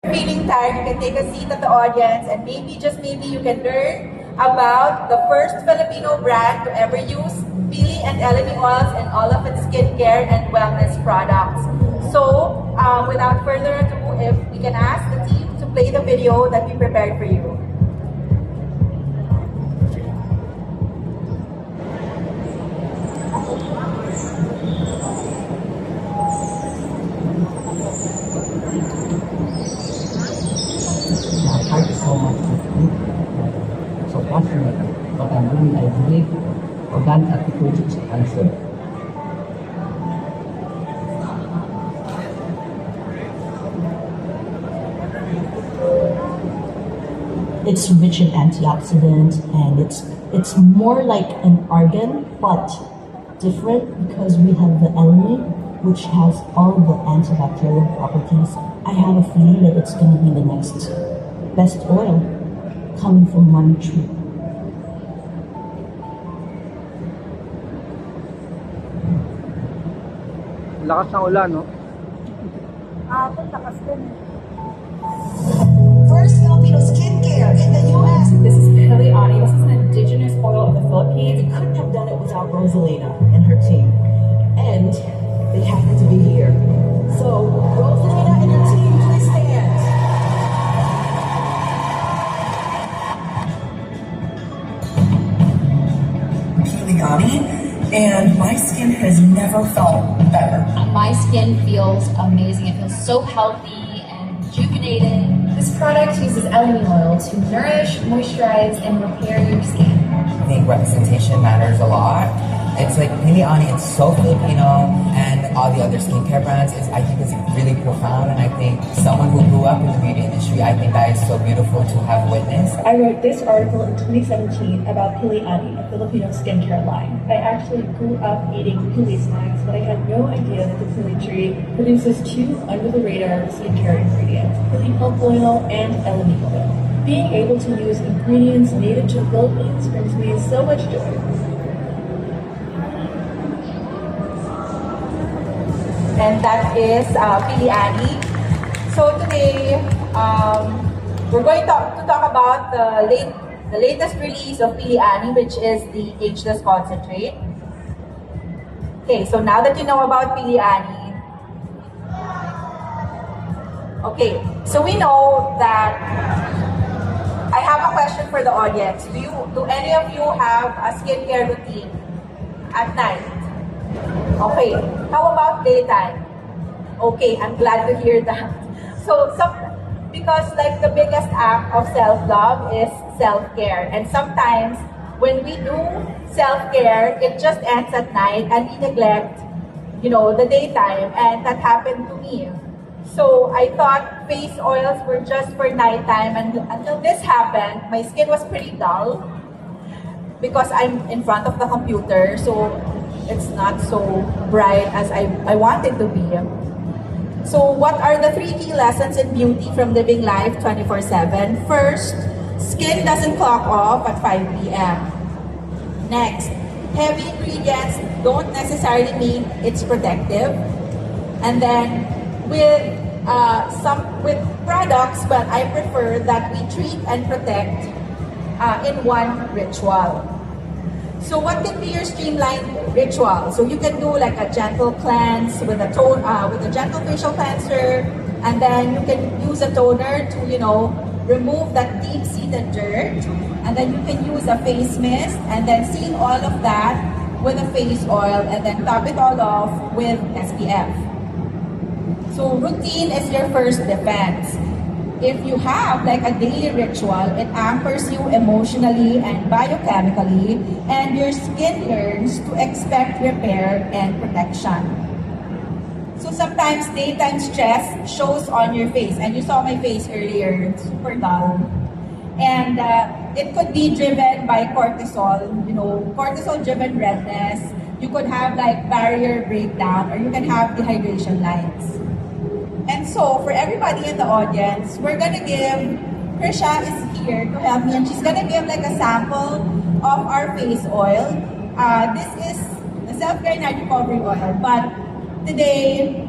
Feeling tired, you can take a seat at the audience and maybe, just maybe, you can learn about the first Filipino brand to ever use Pili and Elemi oils and all of its skincare and wellness products. So, without further ado, if we can ask the team to play the video that we prepared for you. So much so passionate, but I believe organic agriculture is the answer. It's rich in antioxidants, and it's more like an argan, but different because we have the element which has all the antibacterial properties. I have a feeling that it's going to be the next best oil coming from one tree. Lakas ng ulan, no? Lakas din. First Filipino skincare in the U.S. This is Pilipinas. This is an indigenous oil of the Philippines. We couldn't have done it without Rosalina and her team. And they happen to be here. So, Rosalina and her team, please stand. And my skin has never felt better. My skin feels amazing. It feels so healthy and rejuvenated. This product uses elemi oil to nourish, moisturize, and repair your skin. I think representation matters a lot. It's like Pilipinas, it's so Filipino, and all the other skincare brands, I think it's really profound, and I think someone who grew up in the beauty industry, I think that is so beautiful to have witnessed. I wrote this article in 2017 about Pilipinas, a Filipino skincare line. I actually grew up eating Pili snacks, but I had no idea that the Pili tree produces two under-the-radar skincare ingredients, Pili pulp oil and elemi oil. Being able to use ingredients native to the Philippines brings me so much joy. And that is Pilipinas. So today, we're going to talk about the latest release of Pilipinas, which is the ageless concentrate. Okay, so now that you know about Pilipinas, okay, so we know that I have a question for the audience. Do any of you have a skincare routine at night? Okay, how about daytime? Okay, I'm glad to hear that. So, because like the biggest act of self-love is self-care. And sometimes when we do self-care, it just ends at night and we neglect, the daytime. And that happened to me. So I thought face oils were just for nighttime, and until this happened, my skin was pretty dull because I'm in front of the computer, so it's not so bright as I want it to be. So what are the 3 key lessons in beauty from living life 24/7? First, skin doesn't clock off at 5 p.m. Next, heavy ingredients don't necessarily mean it's protective. And then with products, but I prefer that we treat and protect in one ritual. So what can be your streamlined ritual? So you can do like a gentle cleanse with a gentle facial cleanser, and then you can use a toner to remove that deep-seated dirt, and then you can use a face mist, and then seal all of that with a face oil, and then top it all off with SPF. So routine is your first defense. If you have like a daily ritual, it anchors you emotionally and biochemically, and your skin learns to expect repair and protection. So sometimes daytime stress shows on your face, and you saw my face earlier, it's super dull. And it could be driven by cortisol, cortisol-driven redness. You could have like barrier breakdown, or you can have dehydration lines. And so, for everybody in the audience, we're gonna give, Krisha is here to help me, and she's gonna give like a sample of our face oil. This is the Self-Care Night Recovery Oil, but today,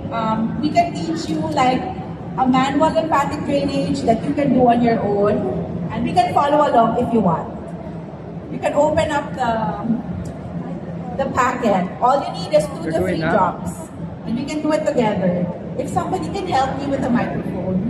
we can teach you like a manual lymphatic drainage that you can do on your own, and we can follow along if you want. You can open up the packet. All you need is 2 to 3 drops, and we can do it together. If somebody can help me with the microphone,